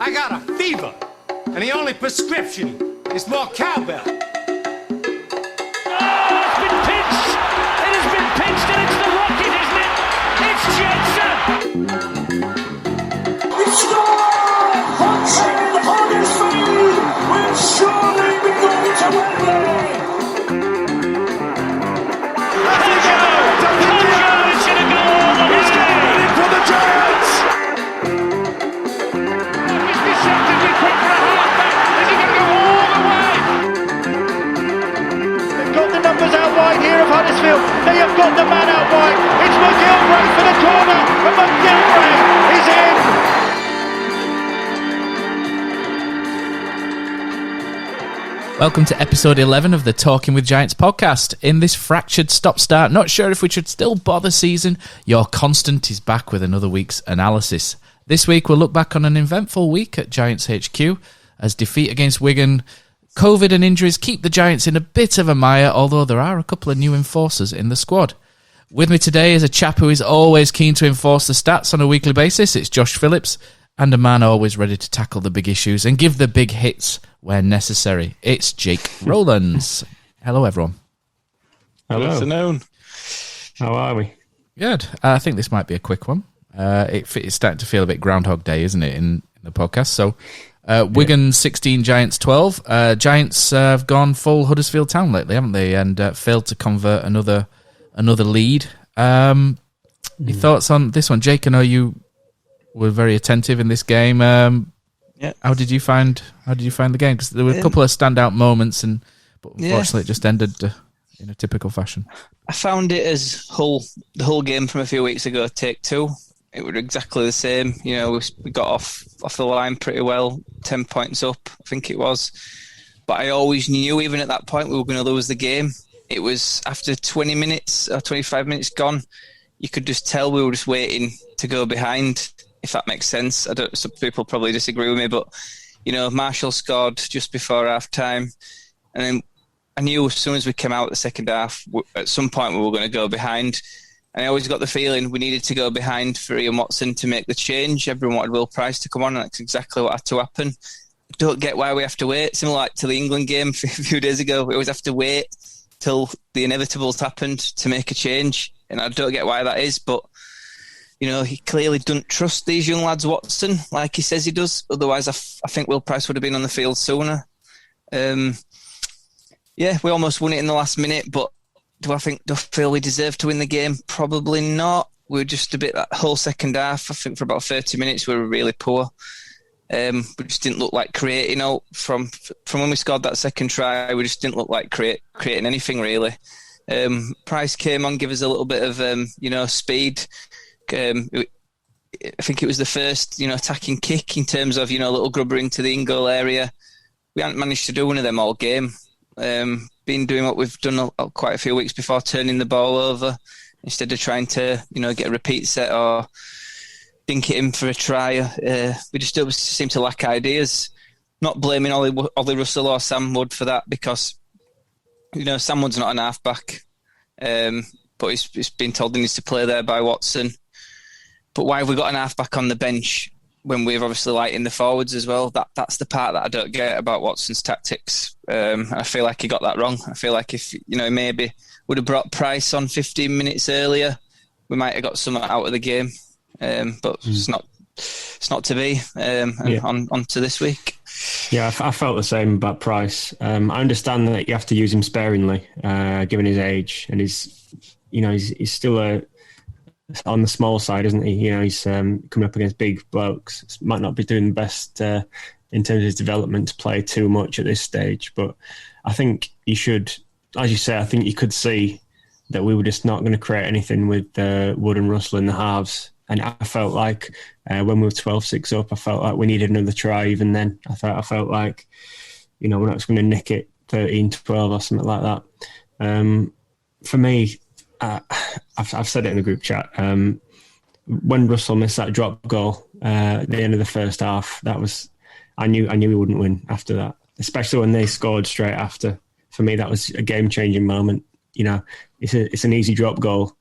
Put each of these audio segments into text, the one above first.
I got a fever, and the only prescription is more cowbell. Oh, it's been pinched! It has been pinched, and it's the Rocket, isn't it? It's Jensen! It's scored! Hudson Huddersfield will surely be going to Wembley! It's going to go all the way! It's going in for the Giants! He's deceptively quick for a half-back. Is he going to go all the way? They've got the numbers out wide here of Huddersfield. They have got the man out wide. It's McGilvray for the corner, and McGilvray is in. Welcome to episode 11 of the Talking with Giants podcast. In this fractured stop-start, not sure if we should still bother season, your constant is back with another week's analysis. This week we'll look back on an eventful week at Giants HQ as defeat against Wigan, COVID and injuries keep the Giants in a bit of a mire, although there are a couple of new enforcers in the squad. With me today is a chap who is always keen to enforce the stats on a weekly basis. It's Josh Phillips, and a man always ready to tackle the big issues and give the big hits where necessary. It's Jake Rowlands. Hello, everyone. Hello. Good afternoon. How are we? Good. I think this might be a quick one. It's starting to feel a bit Groundhog Day, isn't it, in the podcast? So, Wigan 16, Giants 12. Giants have gone full Huddersfield Town lately, haven't they? And failed to convert another lead. Your thoughts on this one, Jake? I know you were very attentive in this game. How did you find the game? Because there were a couple of standout moments, but unfortunately it just ended in a typical fashion. I found it as the whole game from a few weeks ago, take two. It was exactly the same. You know, we got off the line pretty well, 10 points up, I think it was. But I always knew, even at that point, we were going to lose the game. It was after 20 minutes or 25 minutes gone, you could just tell we were just waiting to go behind, if that makes sense. Some people probably disagree with me, but, you know, Marshall scored just before half-time. And then I knew as soon as we came out the second half, at some point we were going to go behind. And I always got the feeling we needed to go behind for Ian Watson to make the change. Everyone wanted Will Price to come on, and that's exactly what had to happen. I don't get why we have to wait. Similar like to the England game a few days ago, we always have to wait till the inevitables happened to make a change. And I don't get why that is, but you know, he clearly doesn't trust these young lads, Watson, like he says he does. Otherwise, I think Will Price would have been on the field sooner. We almost won it in the last minute, but do I feel we deserve to win the game? Probably not. We were just a bit, that whole second half, I think for about 30 minutes, we were really poor. We just didn't look like creating. You know, from when we scored that second try, we just didn't look like creating anything, really. Price came on, give us a little bit of, speed. I think it was the first, attacking kick in terms of, a little grubber into the in-goal area. We hadn't managed to do one of them all game. Been doing what we've done quite a few weeks before, turning the ball over instead of trying to, get a repeat set or dink it in for a try. We just seem to lack ideas. Not blaming Ollie Russell or Sam Wood for that, because, Sam Wood's not an half-back, but he's been told he needs to play there by Watson. But why have we got an half-back on the bench when we're obviously lighting the forwards as well? That's the part that I don't get about Watson's tactics. I feel like he got that wrong. I feel like if, maybe would have brought Price on 15 minutes earlier, we might have got something out of the game. But it's not to be. On to this week. Yeah, I felt the same about Price. I understand that you have to use him sparingly, given his age, and he's still on the small side, isn't he? He's coming up against big blokes. Might not be doing the best in terms of his development to play too much at this stage. But I think he should, as you say, I think you could see that we were just not going to create anything with Wood and Russell in the halves. And I felt like when we were 12-6 up, I felt like we needed another try even then. I felt like, we're not just going to nick it 13-12 or something like that. For me, I've said it in the group chat. When Russell missed that drop goal at the end of the first half, I knew we wouldn't win after that. Especially when they scored straight after. For me, that was a game-changing moment. It's an easy drop goal,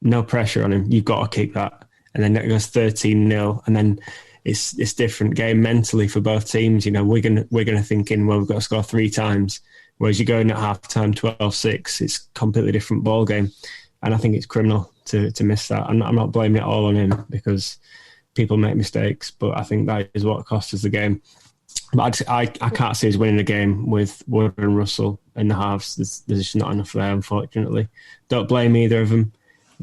no pressure on him. You've got to kick that, and then it goes 13-0, and then it's different game mentally for both teams. You know, Wigan are thinking, well, we've got to score 3 times, whereas you're going at half time 12-6. It's a completely different ball game, and I think it's criminal to miss that. I'm not blaming it all on him because people make mistakes, but I think that is what cost us the game. But I can't see us winning a game with Wood and Russell in the halves. There's just not enough there, unfortunately. Don't blame either of them.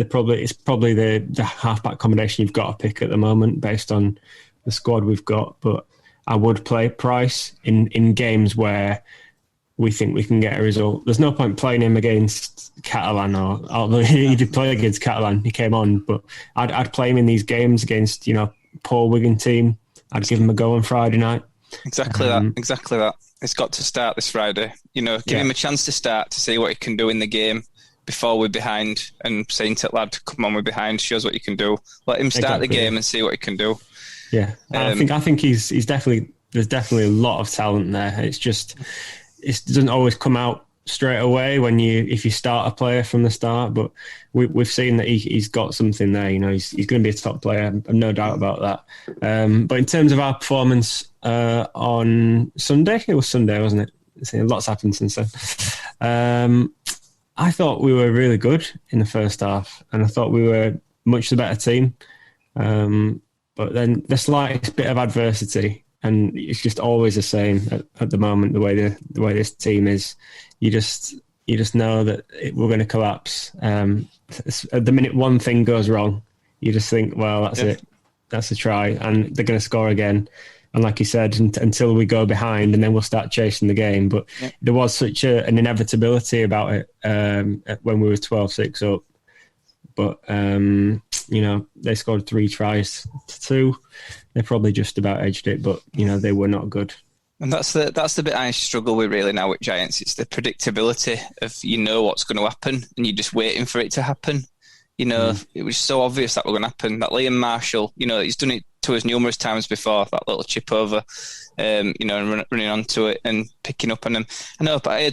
It's probably the half-back combination you've got to pick at the moment based on the squad we've got. But I would play Price in games where we think we can get a result. There's no point playing him against Catalan, although he did play against Catalan, he came on. But I'd play him in these games against, you know, poor Wigan team. I'd give him a go on Friday night. Exactly that. It's got to start this Friday. You know, give him a chance to start to see what he can do in the game before we're behind, and saying to the lad, come on, we're behind, shows what you can do. Let him start the game and see what he can do. Yeah, I think he's definitely, there's definitely a lot of talent there. It's just, it doesn't always come out straight away if you start a player from the start, but we've seen that he's got something there. You know, he's going to be a top player. I've no doubt about that. But in terms of our performance on Sunday, it was Sunday, wasn't it? Lots happened since then. I thought we were really good in the first half, and I thought we were much the better team. But then the slightest bit of adversity, and it's just always the same at the moment. The way this team is, you just know that we're going to collapse. At the minute one thing goes wrong, you just think, well, that's it. That's a try, and they're going to score again. And like you said, until we go behind, and then we'll start chasing the game. But there was such an inevitability about it when we were 12-6 up. But, you know, they scored 3 tries to 2. They probably just about edged it, but, you know, they were not good. And that's the bit I struggle with really now with Giants. It's the predictability of, you know, what's going to happen, and you're just waiting for it to happen. You know, it was so obvious that was going to happen. That Liam Marshall, you know, he's done it to us numerous times before, that little chip over, you know, and running onto it and picking up on them. I know, but I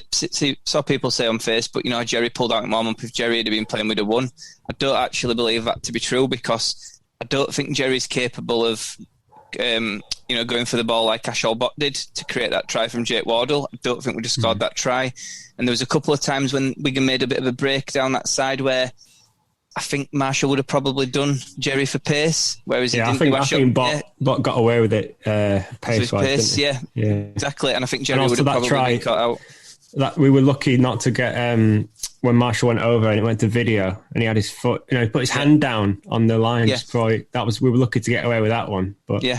saw people say on Facebook, you know, Jerry pulled out in warm-up. If Jerry had been playing, we'd have won. I don't actually believe that to be true, because I don't think Jerry's capable of, you know, going for the ball like Ashall Bott did to create that try from Jake Wardle. I don't think we just scored that try. And there was a couple of times when Wigan made a bit of a break down that side where I think Marshall would have probably done Jerry for pace, whereas he didn't. I think Bott got away with it pace-wise. Yeah, exactly. And I think Jerry would have probably been cut out. That we were lucky not to get when Marshall went over and it went to video, and he had his foot, you know, he put his hand down on the line. We were lucky to get away with that one. But you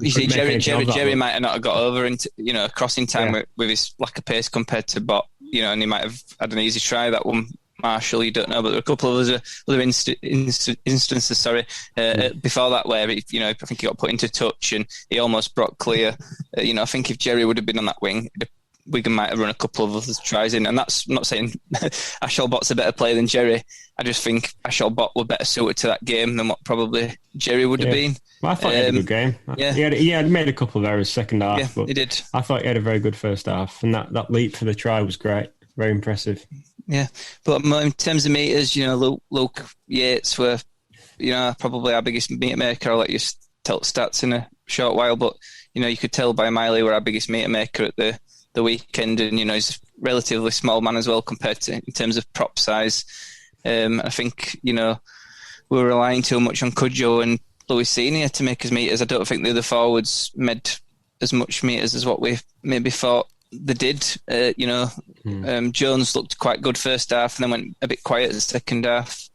see, Jerry might have not have got over into, you know, crossing time with his lack of pace compared to Bott, you know, and he might have had an easy try that one. Marshall, you don't know, but there were a couple of other instances. Before that where you know, I think he got put into touch and he almost brought clear. You know, I think if Jerry would have been on that wing, Wigan might have run a couple of other tries in. And that's not saying Ashall Bott's a better player than Jerry. I just think Ashall Bott were better suited to that game than what probably Jerry would have been. Well, I thought he had a good game. He had made a couple of errors second half, but he did. I thought he had a very good first half, and that leap for the try was great, very impressive. Yeah, but in terms of meters, you know, Luke Yates were, you know, probably our biggest meter maker. I'll let you tell stats in a short while, but you know, you could tell by Miley we're our biggest meter maker at the weekend, and you know, he's a relatively small man as well compared to in terms of prop size. I think, you know, we're relying too much on Cudjoe and Louis Senior to make his meters. I don't think the other forwards made as much meters as what we maybe thought they did. You know, Jones looked quite good first half and then went a bit quiet in the second half.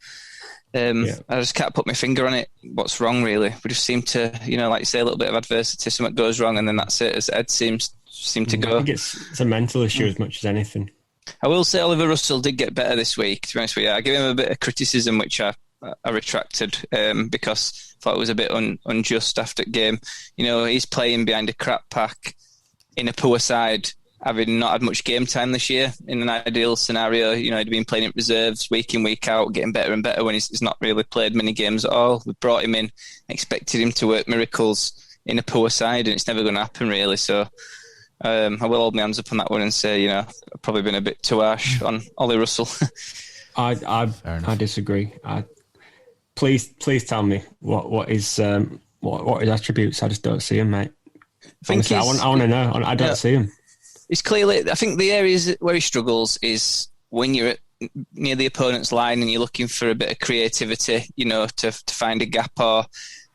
I just can't put my finger on it. What's wrong, really? We just seem to, you know, like you say, a little bit of adversity, something goes wrong, and then that's it. As Ed seem to go. I think it's a mental issue as much as anything. I will say Oliver Russell did get better this week, to be honest with you. I give him a bit of criticism, which I retracted because I thought it was a bit unjust after the game. You know, he's playing behind a crap pack in a poor side, having not had much game time this year. In an ideal scenario, you know, he'd been playing at reserves week in, week out, getting better and better when he's not really played many games at all. We brought him in, expected him to work miracles in a poor side, and it's never going to happen, really. So I will hold my hands up on that one and say, you know, I've probably been a bit too harsh on Ollie Russell. I disagree. Please tell me what is what his attributes. I just don't see him, mate. think Honestly, I want to know. I don't see him. It's clearly, I think the areas where he struggles is when you're near the opponent's line and you're looking for a bit of creativity, to find a gap. Or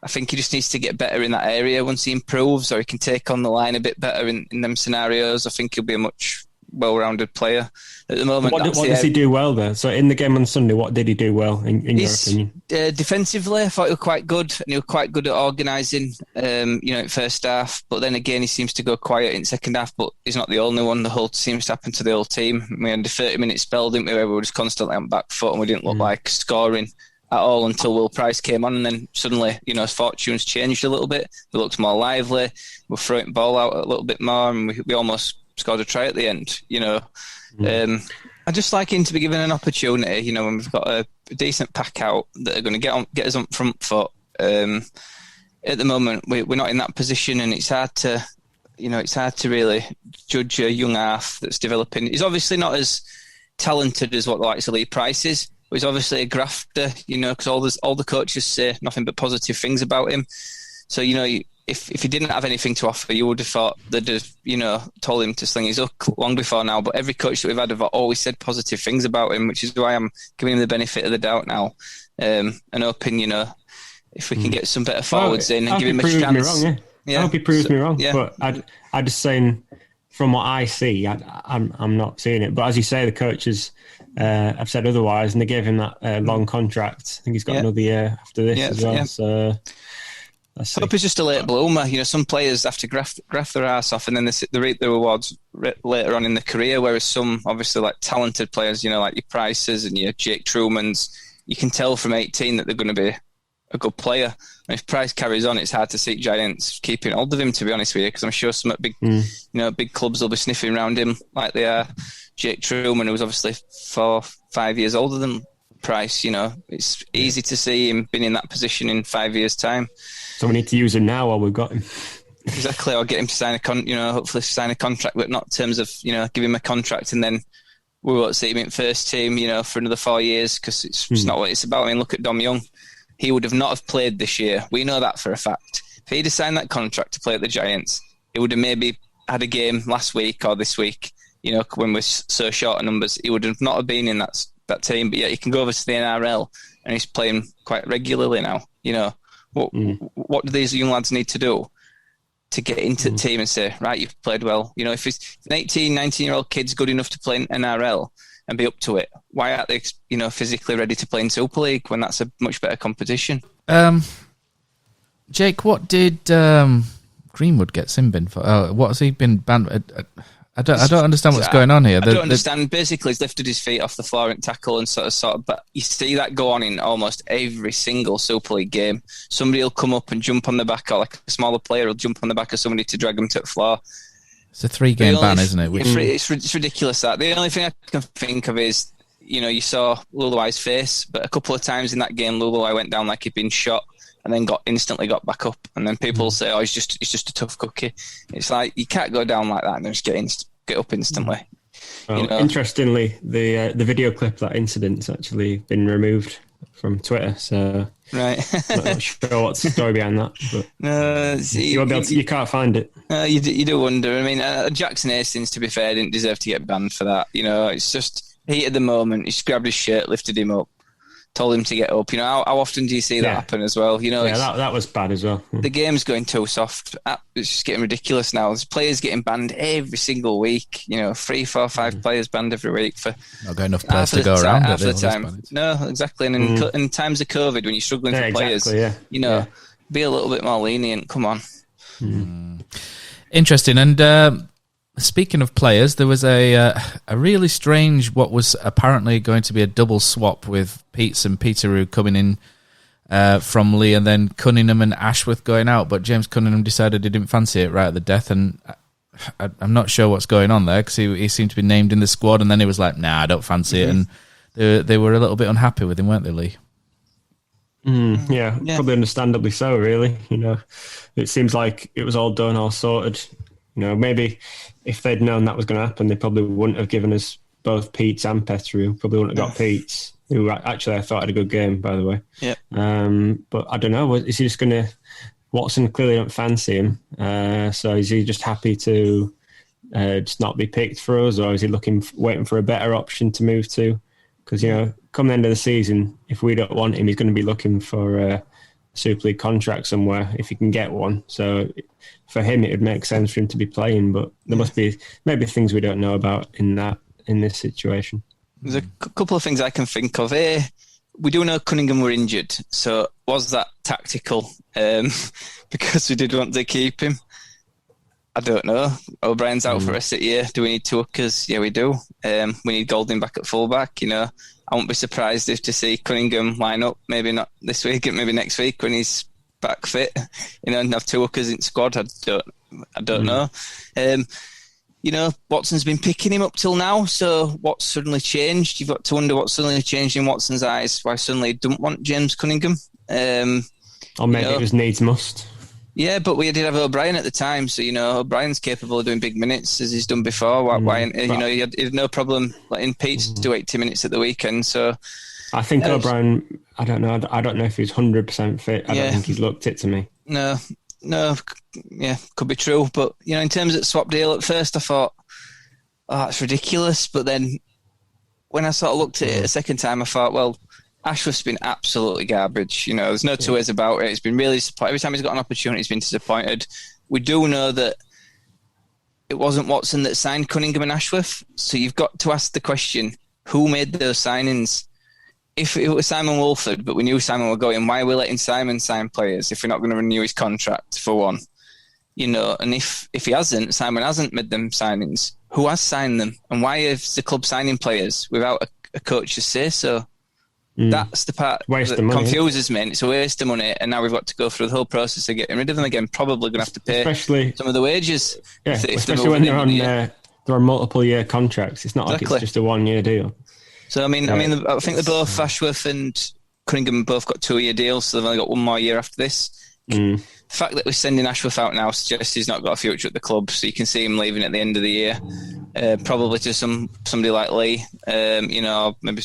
I think he just needs to get better in that area. Once he improves, or he can take on the line a bit better in them scenarios, I think he'll be a much well-rounded player. At the moment, what does he do well there? So in the game on Sunday, what did he do well in your opinion? Defensively, I thought he was quite good, and he was quite good at organising, in first half. But then again, he seems to go quiet in second half. But he's not the only one. The whole seems to happen to the whole team. We had a 30-minute spell, didn't we, where we were just constantly on back foot, and we didn't look like scoring at all until Will Price came on, and then suddenly, his fortunes changed a little bit. We looked more lively. We're throwing the ball out a little bit more, and we almost scored a try at the end. I just like him to be given an opportunity. When we've got a decent pack out that are going to get us on front foot. At the moment, we're not in that position, and it's hard to, really judge a young half that's developing. He's obviously not as talented as what the likes of Lee Price is. But he's obviously a grafter, because all the coaches say nothing but positive things about him. So, if he didn't have anything to offer, you would have thought they'd have, told him to sling his hook long before now. But every coach that we've had have always said positive things about him, which is why I'm giving him the benefit of the doubt now. And hoping, if we can get some better forwards in and give him a chance. I hope he proves me wrong. Yeah. But I'm just saying, from what I see, I'm not seeing it. But as you say, the coaches have said otherwise, and they gave him that long contract. I think he's got another year after this as well. So I hope he's just a late bloomer. Some players have to graft their ass off, and then they reap the rewards later on in their career. Whereas some, obviously, like talented players, like your Prices and your Jake Trumans, you can tell from 18 that they're going to be a good player. And if Price carries on, it's hard to see Giants keeping hold of him, to be honest with you, because I'm sure some big clubs will be sniffing around him like they are. Jake Truman, who was obviously 4-5 years older than Price, it's easy to see him being in that position in 5 years' time. So we need to use him now while we've got him. Exactly, or get him to sign hopefully sign a contract, but not in terms of, give him a contract and then we won't see him in first team, for another 4 years, because it's not what it's about. I mean, look at Dom Young. He would have not have played this year. We know that for a fact. If he'd have signed that contract to play at the Giants, he would have maybe had a game last week or this week, when we're so short of numbers. He would have not have been in that team, but yet he can go over to the NRL and he's playing quite regularly now. What do these young lads need to do to get into the team and say, right, you've played well? If an 18, 19-year-old kid's good enough to play in NRL and be up to it, why aren't they, physically ready to play in Super League when that's a much better competition? Jake, what did Greenwood get sin bin for? What has he been banned? I don't understand what's going on here. I don't understand. Basically, he's lifted his feet off the floor and tackle and sort of. But you see that go on in almost every single Super League game. Somebody will come up and jump on the back, or like a smaller player will jump on the back of somebody to drag them to the floor. It's a 3-game ban, isn't it? It's ridiculous. That the only thing I can think of is, you saw Luluai's face, but a couple of times in that game, Luluai went down like he'd been shot. And then instantly got back up, and then people say, "Oh, he's just a tough cookie." It's like you can't go down like that and just get up instantly. Well, interestingly, the video clip of that incident's actually been removed from Twitter. So right, not sure what's the story behind that. But no, you can't find it. You do wonder. I mean, Jackson Hastings, to be fair, didn't deserve to get banned for that. It's just heat of the moment. He just grabbed his shirt, lifted him up, told him to get up. How often do you see that happen as well? That was bad as well. The game's going too soft. It's just getting ridiculous now. There's players getting banned every single week. 3, 4, 5 players banned every week for not got enough players to go around. Half the time. No, exactly. And in times of COVID, when you're struggling for players, be a little bit more lenient. Come on. Interesting. And speaking of players, there was a really strange, what was apparently going to be a double swap with Peets and Peteroo coming in from Lee, and then Cunningham and Ashworth going out. But James Cunningham decided he didn't fancy it right at the death, and I'm not sure what's going on there, because he seemed to be named in the squad, and then he was like, "Nah, I don't fancy it," and they were a little bit unhappy with him, weren't they, Lee? Yeah, probably understandably so. Really, it seems like it was all done, all sorted. Maybe if they'd known that was going to happen, they probably wouldn't have given us both Peets and Petru. Probably wouldn't have got Peets, who actually I thought had a good game, by the way. Yeah. But I don't know. Is he just going to Watson clearly don't fancy him. So is he just happy to just not be picked for us, or is he waiting for a better option to move to? Because, come the end of the season, if we don't want him, he's going to be looking for a Super League contract somewhere if he can get one. So for him, it would make sense for him to be playing, but there must be maybe things we don't know about in this situation. There's a couple of things I can think of. We do know Cunningham were injured, so was that tactical? Because we did want to keep him. I don't know. O'Brien's out for the rest of the year. Do we need two hookers? Yeah, we do. We need Golding back at fullback. I won't be surprised if to see Cunningham line up. Maybe not this week, maybe next week when he's back fit. And have two hookers in squad. I don't know. Watson's been picking him up till now. So what's suddenly changed? You've got to wonder what suddenly changed in Watson's eyes. Why suddenly he don't want James Cunningham? Or maybe it was needs must. Yeah, but we did have O'Brien at the time, so O'Brien's capable of doing big minutes as he's done before. Why he had no problem letting Pete do 80 minutes at the weekend. So I think O'Brien. I don't know. I don't know if he's 100% fit. I don't think he's looked it to me. No, yeah, could be true. But in terms of swap deal, at first I thought, oh, it's ridiculous. But then when I sort of looked at it a second time, I thought, well, Ashworth's been absolutely garbage. There's no two ways about it. It's been really disappointing. Every time he's got an opportunity, he's been disappointed. We do know that it wasn't Watson that signed Cunningham and Ashworth. So you've got to ask the question, who made those signings? If it was Simon Wolford, but we knew Simon were going, why are we letting Simon sign players if we're not going to renew his contract, for one? And if he hasn't, Simon hasn't made them signings, who has signed them? And why is the club signing players without a coach's say so? That's the part that confuses me. It's a waste of money, and now we've got to go through the whole process of getting rid of them again. Probably going to have to pay some of the wages. Yeah, especially when they're on multiple year contracts. It's not like it's just a 1 year deal. So I think they're both Ashworth and Cunningham both got 2 year deals, so they've only got 1 more year after this. The fact that we're sending Ashworth out now suggests he's not got a future at the club, so you can see him leaving at the end of the year, probably to somebody like Lee, maybe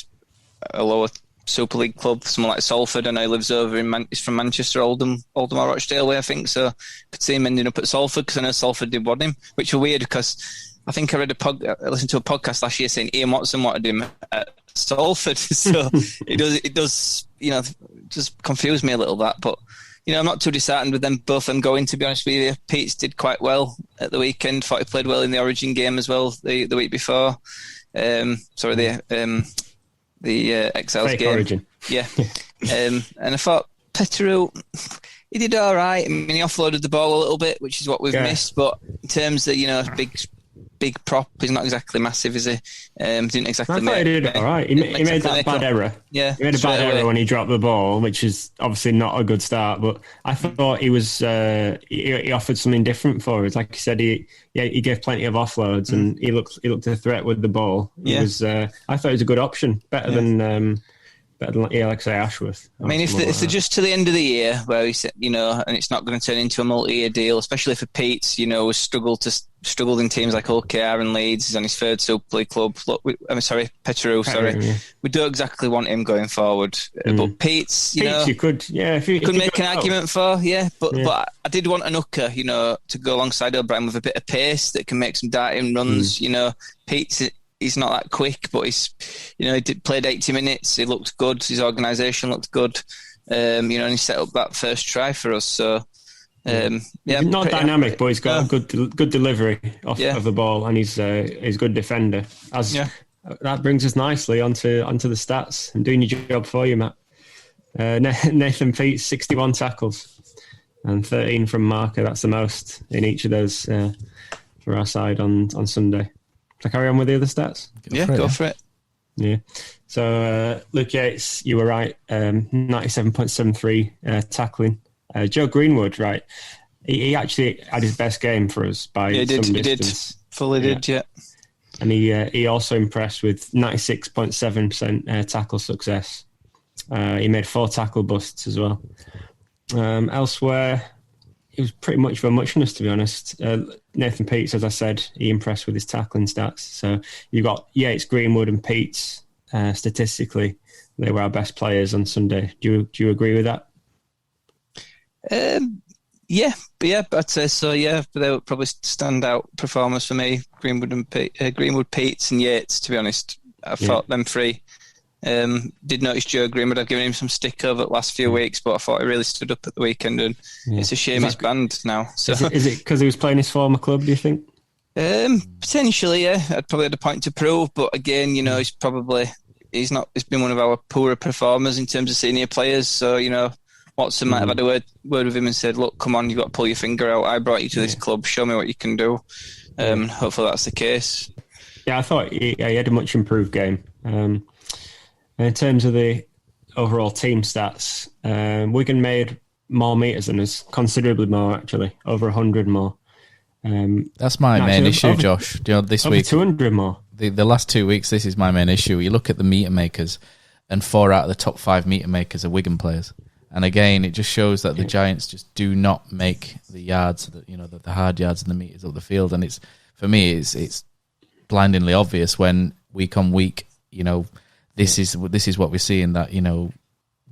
a lower Super League club, someone like Salford. I know he lives over he's from Manchester, Oldham or Rochdale way, I think. So could see him ending up at Salford, because I know Salford did want him, which were weird because I think I listened to a podcast last year saying Ian Watson wanted him at Salford. So it does just confuse me a little, that. But I'm not too disheartened with them both them going, to be honest with you. Pete's did quite well at the weekend. Thought he played well in the Origin game as well the week before. The Exiles Fake game. Origin. Yeah. And I thought Petteru, he did all right. I mean, he offloaded the ball a little bit, which is what we've missed. But in terms of, big prop, he's not exactly massive, is he? Didn't exactly I thought he did all right. He made that bad error. Yeah. He made a bad error when he dropped the ball, which is obviously not a good start. But I thought he was he offered something different for us. Like you said, he gave plenty of offloads, and he looked a threat with the ball. I thought it was a good option, better than like I say, Ashworth. I mean, if they're just to the end of the year, where he said, and it's not going to turn into a multi-year deal, especially for Pete, has struggled in teams like OKR and Leeds. He's on his third Super League club. Look, Petteru. Yeah. We don't exactly want him going forward, but Pete's, you could, if you could make an argument for, But I did want an hooker, to go alongside O'Brien with a bit of pace that can make some darting runs. Pete's. He's not that quick, but he played 80 minutes. He looked good. His organisation looked good. And he set up that first try for us. So, not dynamic, but he's got a good delivery of the ball, and he's a good defender. That brings us nicely onto the stats. I'm doing your job for you, Matt. Nathan Pete's 61 tackles and 13 from marker. That's the most in each of those for our side on Sunday. To carry on with the other stats? Go for it. Yeah. So, Luke Yates, you were right. 97.73 tackling. Joe Greenwood, right. He actually had his best game for us by some distance. He did. Fully did, yeah. And he also impressed with 96.7% tackle success. He made 4 tackle busts as well. Elsewhere, it was pretty much of a muchness, to be honest. Nathan Peets, as I said, he impressed with his tackling stats. So you've got Yates, Greenwood and Peets. Statistically, they were our best players on Sunday. Do you agree with that? I'd say so. Yeah, but they were probably standout performers for me. Greenwood, Peats, and Yates. To be honest, I thought them three. Did notice Joe Greenwood. I've given him some stick over the last few weeks, but I thought he really stood up at the weekend, and it's a shame he's banned now. So is it because he was playing his former club? Do you think? Potentially, yeah. I'd probably had a point to prove, but again, he's been one of our poorer performers in terms of senior players. So Watson might have had a word with him and said, "Look, come on, you've got to pull your finger out. I brought you to this club. Show me what you can do." Hopefully that's the case. Yeah, I thought he had a much improved game. In terms of the overall team stats, Wigan made more metres than us, considerably more actually, over 100 more. That's my main issue, Josh. This over week 200 more. The last 2 weeks, this is my main issue. You look at the metre makers, and 4 out of the top 5 metre makers are Wigan players. And again, it just shows that the Giants just do not make the yards, the hard yards and the metres up the field. And for me, it's blindingly obvious when week on week, this is what we're seeing, that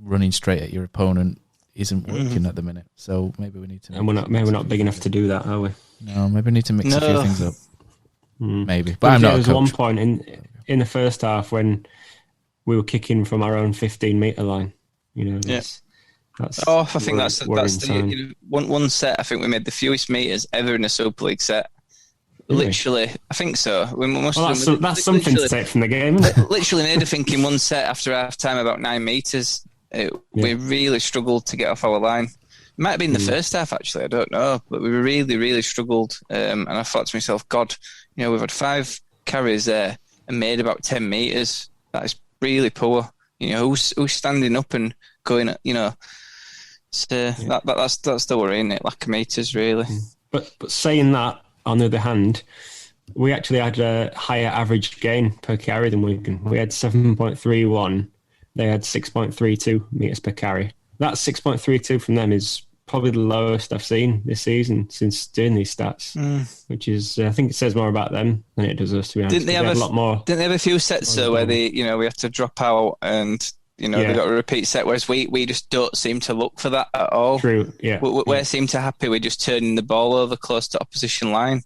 running straight at your opponent isn't working at the minute. So maybe we need to. And we're not big enough to do that, are we? No, maybe we need to mix a few things up. Maybe, but I'm not. There was one point in the first half when we were kicking from our own 15-metre line. I think that's the one set. I think we made the fewest meters ever in a Super League set. Really? Literally, I think so. That's something to take from the game, isn't it? Literally made, I think, in one set after half time about 9 meters. We really struggled to get off our line. It might have been the first half, actually. I don't know, but we really, really struggled. And I thought to myself, God, we've had 5 carries there and made about 10 meters. That is really poor. Who's standing up and going? That's the worry, isn't it? Lack of meters, really. But saying that, on the other hand, we actually had a higher average gain per carry than Wigan. We had 7.31. They had 6.32 metres per carry. That 6.32 from them is probably the lowest I've seen this season since doing these stats, which is, I think it says more about them than it does us, to be honest. Didn't they have a few sets, though, where we had to drop out and... they got a repeat set, whereas we just don't seem to look for that at all. True, yeah. We seem to happy with just turning the ball over close to opposition line,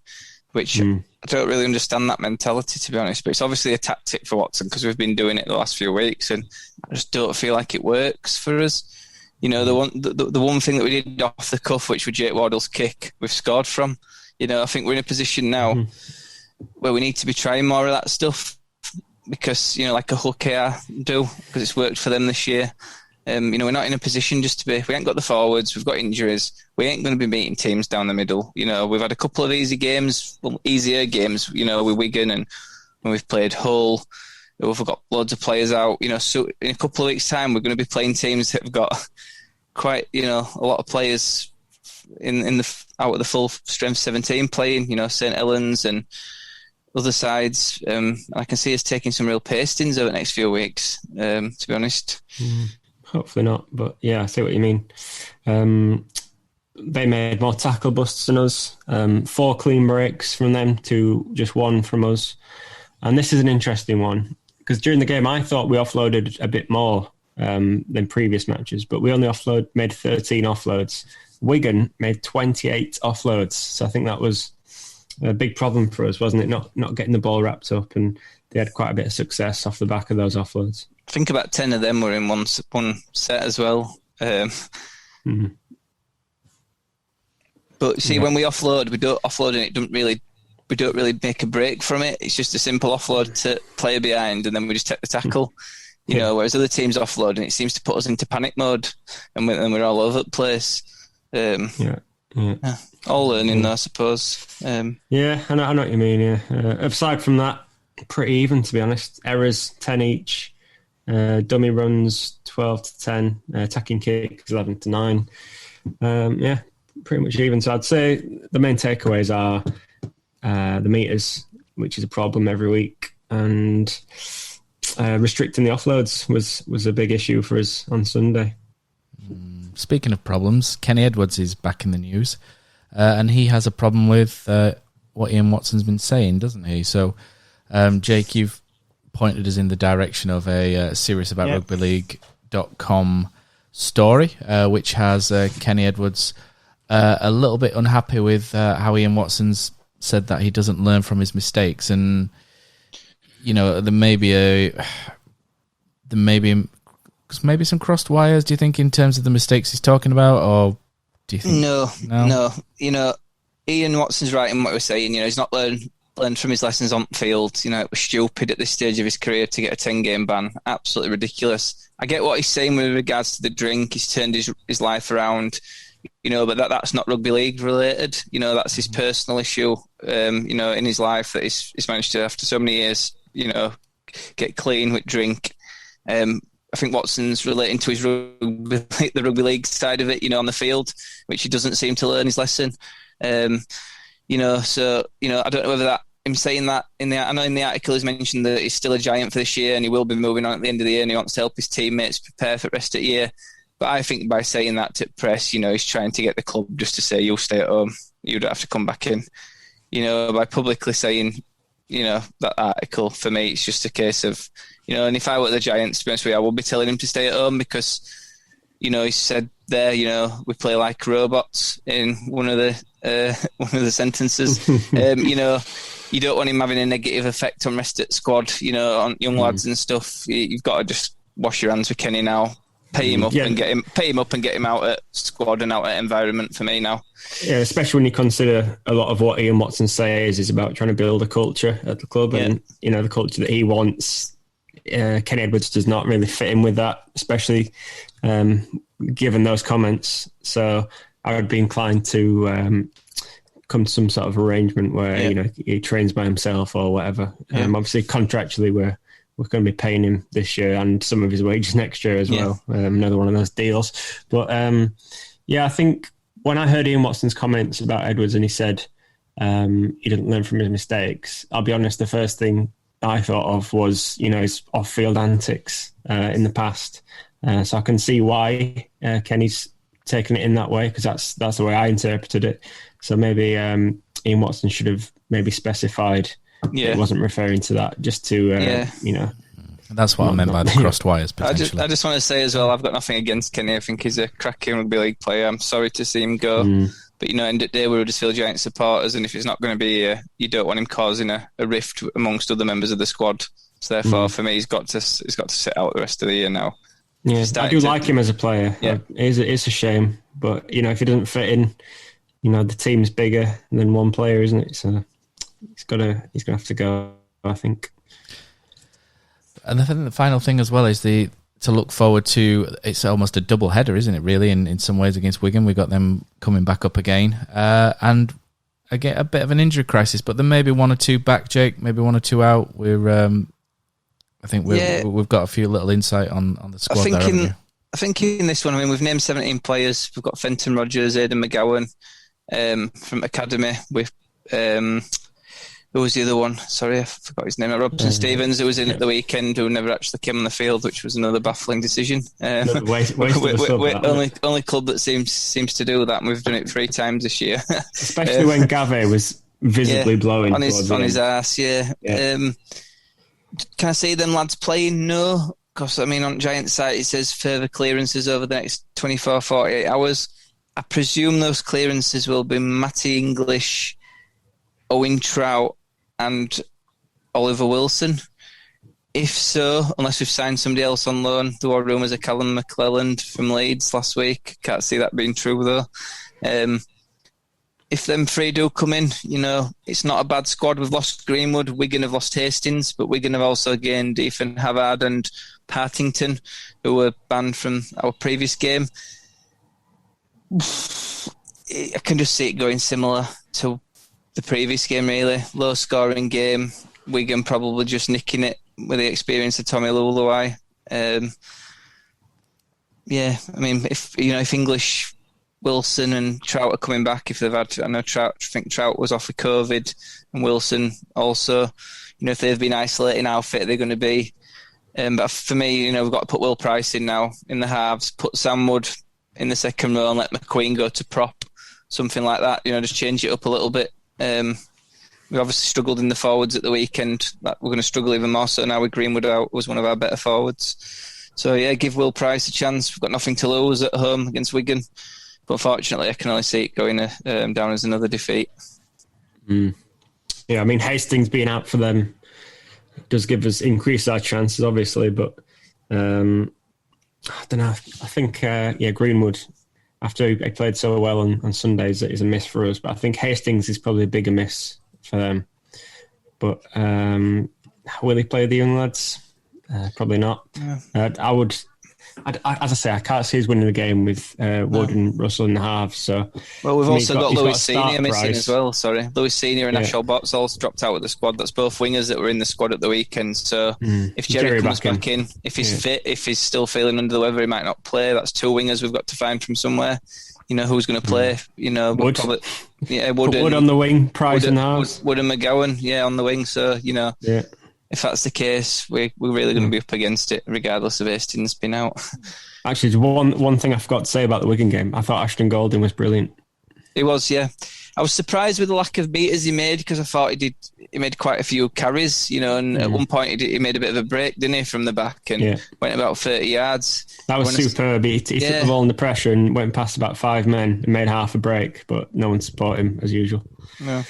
which I don't really understand that mentality, to be honest. But it's obviously a tactic for Watson because we've been doing it the last few weeks, and I just don't feel like it works for us. The one thing that we did off the cuff, which was Jake Wardle's kick, we've scored from. I think we're in a position now where we need to be trying more of that stuff. Because, like a Hull KR do, because it's worked for them this year. We're not in a position just to be... We ain't got the forwards, we've got injuries. We ain't going to be beating teams down the middle. We've had a couple of easier games with Wigan, and when we've played Hull, we've got loads of players out. So in a couple of weeks' time, we're going to be playing teams that have got quite, a lot of players out of the full strength 17 playing, St Helens and... other sides, I can see us taking some real pastings over the next few weeks, to be honest. Hopefully not, but yeah, I see what you mean. They made more tackle busts than us, 4 clean breaks from them to just 1 from us. And this is an interesting one, because during the game I thought we offloaded a bit more than previous matches, but we only made 13 offloads. Wigan made 28 offloads, so I think that was... a big problem for us, wasn't it? Not getting the ball wrapped up, and they had quite a bit of success off the back of those offloads. I think about 10 of them were in one set as well. But see, when we offload, we don't offload, and we don't really make a break from it. It's just a simple offload to player behind, and then we just take the tackle. Whereas other teams offload, and it seems to put us into panic mode, and we're all over the place. All learning, though, I suppose. Yeah, I know what you mean. Yeah. Aside from that, pretty even, to be honest. Errors 10 each, dummy runs 12 to 10, attacking kicks 11 to 9. Pretty much even. So I'd say the main takeaways are the meters, which is a problem every week, and restricting the offloads was a big issue for us on Sunday. Speaking of problems, Kenny Edwards is back in the news. And he has a problem with what Ian Watson's been saying, doesn't he? So, Jake, you've pointed us in the direction of a seriousaboutrugbyleague.com story, which has Kenny Edwards a little bit unhappy with how Ian Watson's said that he doesn't learn from his mistakes, and there may be some crossed wires. Do you think in terms of the mistakes he's talking about, or do you think no? Ian Watson's right in what we're saying. He's not learned from his lessons on the field. It was stupid at this stage of his career to get a 10-game ban. Absolutely ridiculous. I get what he's saying with regards to the drink. He's turned his life around, but that's not rugby league related. That's his personal issue, in his life that he's managed to, after so many years, get clean with drink. I think Watson's relating to his the rugby league side of it, on the field, which he doesn't seem to learn his lesson. So I don't know whether that him saying that I know in the article he's mentioned that he's still a Giant for this year and he will be moving on at the end of the year and he wants to help his teammates prepare for the rest of the year. But I think by saying that to press, he's trying to get the club just to say, you'll stay at home, you don't have to come back in. By publicly saying, that article, for me, it's just a case of, and if I were the Giants, to be honest with you, I would be telling him to stay at home because, he said there, we play like robots in one of the sentences. You don't want him having a negative effect on rest of the squad, on young lads and stuff. You've got to just wash your hands with Kenny now. Pay him up and get him out at squad and out at environment for me now. Yeah, especially when you consider a lot of what Ian Watson says is about trying to build a culture at the club, and the culture that he wants. Kenny Edwards does not really fit in with that, especially given those comments. So I would be inclined to come to some sort of arrangement where he trains by himself or whatever. Obviously, contractually, we're going to be paying him this year and some of his wages next year as well. Another one of those deals. But I think when I heard Ian Watson's comments about Edwards and he said he didn't learn from his mistakes, I'll be honest, the first thing I thought of was, his off-field antics in the past. So I can see why Kenny's taken it in that way, because that's the way I interpreted it. So maybe Ian Watson should have maybe specified it wasn't referring to that, just to, That's what I meant by the crossed wires, potentially. I just want to say as well, I've got nothing against Kenny. I think he's a cracking rugby league player. I'm sorry to see him go. But, end of the day, we're Huddersfield Giant supporters, and if it's not going to be you don't want him causing a rift amongst other members of the squad. So therefore, for me, he's got to sit out the rest of the year now. Yeah, I do like him as a player. Yeah. It's a shame. But, if he doesn't fit in, the team's bigger than one player, isn't it? So he's gonna have to go, I think. And I think the final thing as well is to look forward to. It's almost a double header, isn't it? Really, in some ways against Wigan, we got them coming back up again, and again a bit of an injury crisis. But there may be one or two back, Jake. Maybe one or two out. I think we've got a few little insight on the squad. I think in this one, we've named 17 players. We've got Fenton Rogers, Aidan McGowan from Academy with. Who was the other one? Sorry, I forgot his name. Robson Stevens, who was in at the weekend, who never actually came on the field, which was another baffling decision. We're only club that seems to do that, and we've done it 3 times this year. Especially when Gave was visibly blowing on his arse. Yeah. Can I see them lads playing? No, because on Giants site it says further clearances over the next 24, 48 hours. I presume those clearances will be Matty English, Owen Trout, and Oliver Wilson. If so, unless we've signed somebody else on loan, there were rumours of Callum McClelland from Leeds last week. Can't see that being true though. If them 3 do come in, it's not a bad squad. We've lost Greenwood, Wigan have lost Hastings, but Wigan have also gained Ethan Havard and Partington, who were banned from our previous game. I can just see it going similar to the previous game, really. Low scoring game. Wigan probably just nicking it with the experience of Tommy Luluai. If English, Wilson and Trout are coming back, if they've had, I think Trout was off with COVID, and Wilson also, if they've been isolating, how fit they're going to be. But for me, we've got to put Will Price in now in the halves, put Sam Wood in the second row and let McQueen go to prop, something like that. Just change it up a little bit. We obviously struggled in the forwards at the weekend. We're going to struggle even more so now with Greenwood out, was one of our better forwards. So give Will Price a chance. We've got nothing to lose at home against Wigan. But fortunately, I can only see it going down as another defeat. Yeah, I mean, Hastings being out for them does increase our chances, obviously, but I don't know. I think, Greenwood, after he played so well on Sundays, is a miss for us. But I think Hastings is probably a bigger miss for them. But will he play the young lads? Probably not. Yeah. As I say, I can't see us winning the game with Wood and Russell in the halves. So, well, we've also got Lewis got Senior missing price as well. Sorry, Lewis Senior and Ashall Botts also dropped out of the squad. That's both wingers that were in the squad at the weekend. So, if Jerry comes back in, if he's fit, if he's still feeling under the weather, he might not play. That's 2 wingers we've got to find from somewhere. You know who's going to play? You know, Wood. Wood Wood on the wing, Price in the halves. Wood and McGowan, on the wing. So if that's the case, we're really going to be up against it, regardless of Hastings being out. Actually, one thing I forgot to say about the Wigan game. I thought Ashton Golding was brilliant. He was, yeah. I was surprised with the lack of meters he made, because I thought he made quite a few carries, and at one point he made a bit of a break, didn't he, from the back, and went about 30 yards. That was superb. He took the ball under pressure and went past about 5 men and made half a break, but no one supported him as usual. No.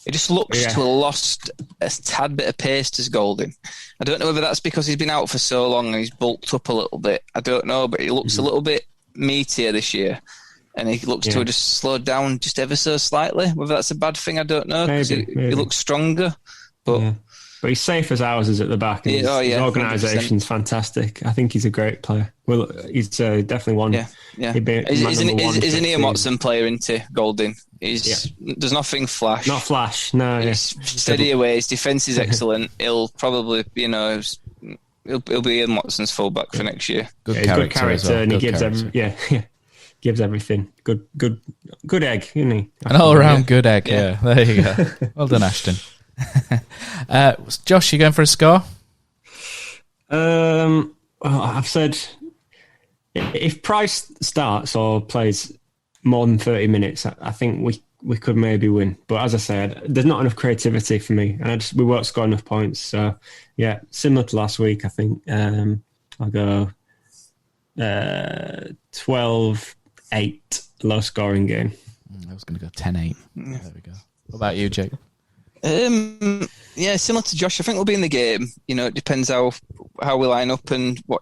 It just looks to have lost a tad bit of pace to Golding. I don't know whether that's because he's been out for so long and he's bulked up a little bit. I don't know, but he looks a little bit meatier this year. And he looks to have just slowed down just ever so slightly. Whether that's a bad thing, I don't know, because he looks stronger. But he's safe as ours is at the back. And his organisation's fantastic. I think he's a great player. Well, he's definitely one. Yeah. Isn't he a Watson player into Golding? There's nothing flash. Not flash, no. He's steady away. His defence is excellent. He'll probably, he'll be in Watson's fullback for next year. Good character, and he gives gives everything. Good egg, isn't he? An all-round good egg, yeah. There you go. Well done, Ashton. Josh, you going for a score? Well, I've said if Price starts or plays more than 30 minutes, I think we could maybe win. But as I said, there's not enough creativity for me, and we won't score enough points. So, similar to last week, I think I'll go 12-8, low-scoring game. I was going to go 10-8. There we go. What about you, Jake? Similar to Josh, I think we'll be in the game. It depends how we line up and what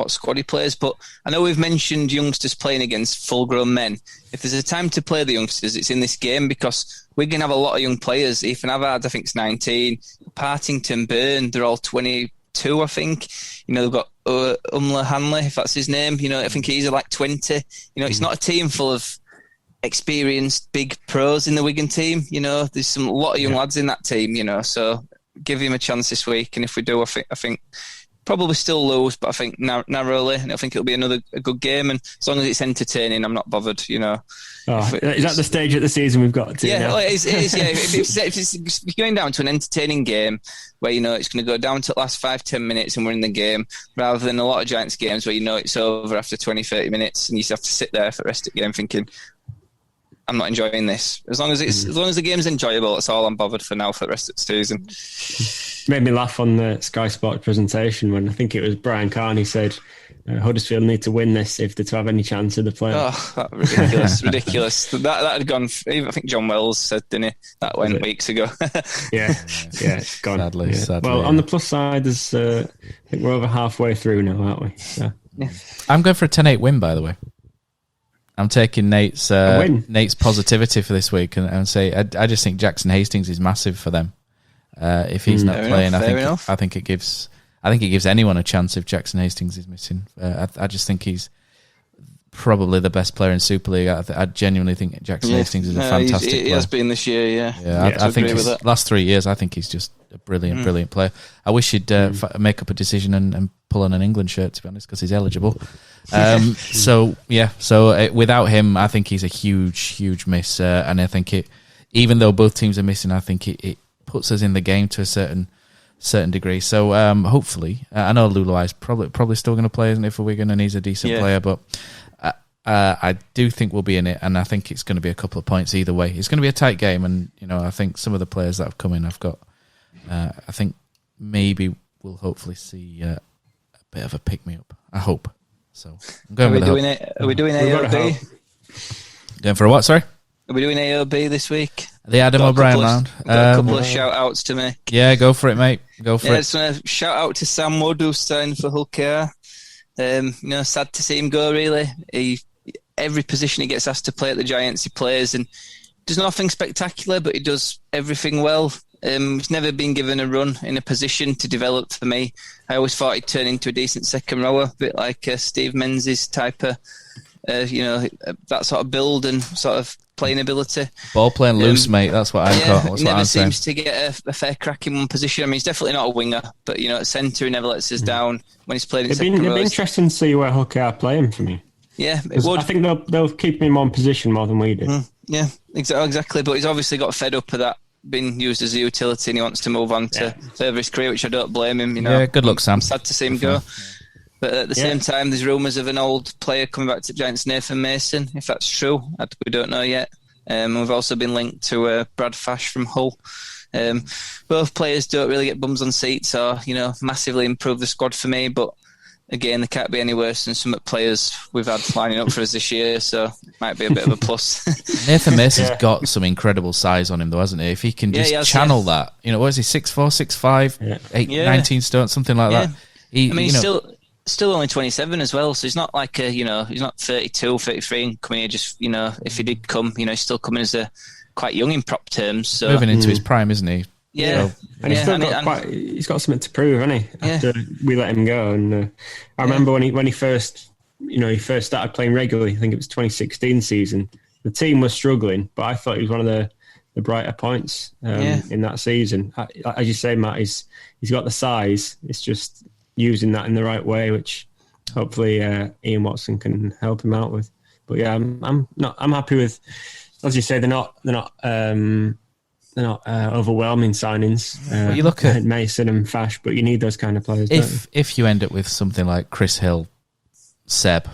squad he plays. But I know we've mentioned youngsters playing against full-grown men. If there's a time to play the youngsters, it's in this game, because we're going to have a lot of young players. Ethan Havard, I think, is 19. Partington, Byrne, they're all 22, I think. They've got Umla Hanley, if that's his name. I think he's like 20. It's not a team full of experienced big pros in the Wigan team. There's a lot of young lads in that team. So give him a chance this week, and if we do, I think probably still lose, but I think narrowly, and I think it'll be a good game. And as long as it's entertaining, I'm not bothered. Is that the stage of the season we've got to? Yeah, it is. If it's going down to an entertaining game where it's going to go down to the last 5-10 minutes and we're in the game, rather than a lot of Giants games where it's over after 20-30 minutes and you just have to sit there for the rest of the game thinking, I'm not enjoying this. As long as the game's enjoyable, that's all I'm bothered for now for the rest of the season. Made me laugh on the Sky Sports presentation when I think it was Brian Carney said Huddersfield need to win this if they're to have any chance of the play. Oh, that ridiculous. That had gone. I think John Wells said, didn't he? That went weeks ago. It's gone. Sadly. Well, on the plus side, there's I think we're over halfway through now, aren't we? So. Yeah. I'm going for a 10-8 win, by the way. I'm taking Nate's positivity for this week and say I just think Jackson Hastings is massive for them. If he's not playing, I think it gives anyone a chance if Jackson Hastings is missing. I just think he's probably the best player in Super League. I genuinely think Jackson Hastings is a fantastic player. He has been this year, I think his last 3 years, I think he's just a brilliant player. I wish he'd make up a decision and pull on an England shirt, to be honest, because he's eligible. So without him, I think he's a huge miss. And I think even though both teams are missing, I think it puts us in the game to a certain degree. So hopefully, I know Luluai's probably still going to play, isn't he, for Wigan, and he's a decent player, but I do think we'll be in it, and I think it's going to be a couple of points either way. It's going to be a tight game, and I think some of the players that have come in, I've got. I think maybe we'll hopefully see a bit of a pick me up. I hope. So I'm going with Are we doing AOB? Going for a what, sorry? Are we doing AOB this week? The Adam O'Brien round. Got a couple of shout-outs to make. Yeah, go for it, mate. Go for I it. just want to shout out to Sam Wood, who signed for Hull KR. Sad to see him go, really. Every position he gets asked to play at the Giants, he plays, and does nothing spectacular, but he does everything well. He's never been given a run in a position to develop for me. I always thought he'd turn into a decent second rower, a bit like Steve Menzies type of, that sort of build and sort of playing ability. Ball playing loose, mate. That's what I've got. That's he what never I'm saying. seems to get a fair crack in one position. I mean, he's definitely not a winger, but at centre, he never lets us down when he's playing in second row. It'd be interesting to see where Hooker are playing for me. Yeah, it would. I think they'll keep him in one position more than we do. Yeah, exactly. But he's obviously got fed up of that being used as a utility, and he wants to move on to further his career, which I don't blame him. Yeah, good luck, Sam. I'm sad to see him go. But at the same time, there's rumours of an old player coming back to Giants, Nathan Mason. If that's true, we don't know yet. We've also been linked to Brad Fash from Hull. Both players don't really get bums on seats or, massively improve the squad for me. But again, they can't be any worse than some players we've had lining up for us this year. So it might be a bit of a plus. Nathan Mason's got some incredible size on him, though, hasn't he? If he can just channel that, what is he, 6'4", 6'5", 19 stone, something like that. He's still only 27 as well, so he's not like he's not 32, 33 and coming here just, if he did come, he's still coming as quite young in prop terms. So moving into his prime, isn't he? Yeah. So, and he's got something to prove, hasn't he? After we let him go. And I remember when he first started playing regularly, I think it was 2016 season, the team was struggling, but I thought he was one of the brighter points in that season. As you say, Matt, he's got the size. It's just using that in the right way, which hopefully Ian Watson can help him out with. But yeah, I'm happy with, as you say, they're not overwhelming signings. You look at Mason and Fash, but you need those kind of players. If you end up with something like Chris Hill, Seb,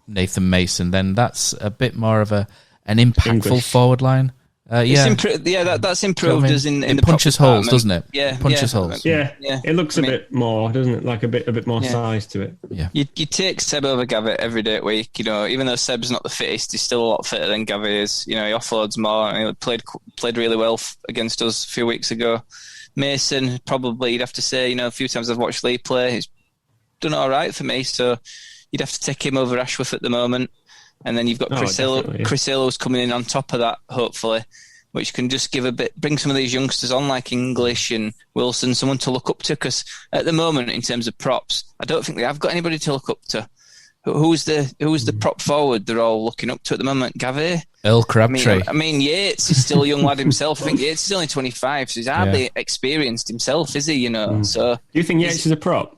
Nathan Mason, then that's a bit more of an impactful English forward line. That's improved as in it the punches holes, doesn't it? Yeah, punches holes. Yeah, it looks a bit more, doesn't it? Like a bit more size to it. Yeah, you take Seb over Gavi every day at week. Even though Seb's not the fittest, he's still a lot fitter than Gavi is. He offloads more, and he played really well against us a few weeks ago. Mason, probably you'd have to say, a few times I've watched Lee play, he's done all right for me. So you'd have to take him over Ashworth at the moment. And then you've got Chris Hill who's coming in on top of that, hopefully, which can just bring some of these youngsters on, like English and Wilson, someone to look up to. Because at the moment, in terms of props, I don't think they have got anybody to look up to. Who's the prop forward they're all looking up to at the moment? Gavi? Earl Crabtree. I mean, Yates is still a young lad himself. I think Yates is only 25, so he's hardly experienced himself, is he? So do you think Yates is a prop?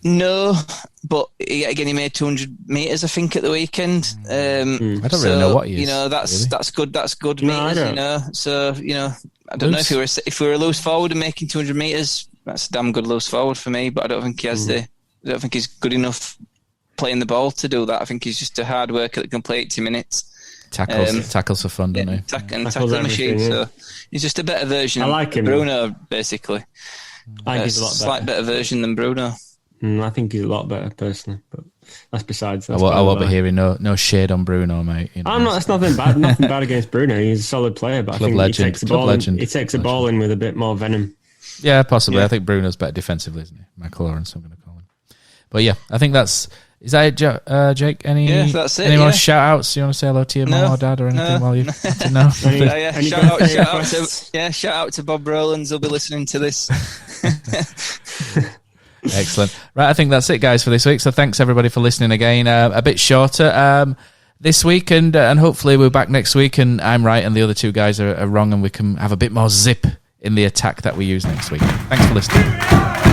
No, but again, he made 200 metres, I think, at the weekend. I don't really know what he is. That's good. That's good No, metres. So I don't know if we were a loose forward and making 200 metres, that's a damn good loose forward for me. But I don't think he has I don't think he's good enough playing the ball to do that. I think he's just a hard worker that can play 80 minutes. Tackles for fun, don't he? Tackle machine. So he's just a better version of Bruno, basically. I think he's a lot better. Slight better version than Bruno. I think he's a lot better personally, but that's besides. I won't be hearing no shade on Bruno, mate. I'm not. That's nothing bad. Nothing bad against Bruno. He's a solid player, but I think he takes the ball in with a bit more venom. Yeah, possibly. Yeah. I think Bruno's better defensively, isn't he? Michael Lawrence, I'm going to call him. But yeah, I think is that it, Jake? That's it. Any more shout outs? You want to say hello to your mum or dad or anything while you know? Shout out to Bob Rowlands. He'll be listening to this. Excellent. Right, I think that's it, guys, for this week. So thanks, everybody, for listening again. A bit shorter this week, and hopefully we're back next week, and I'm right and the other two guys are wrong, and we can have a bit more zip in the attack that we use next week. Thanks for listening.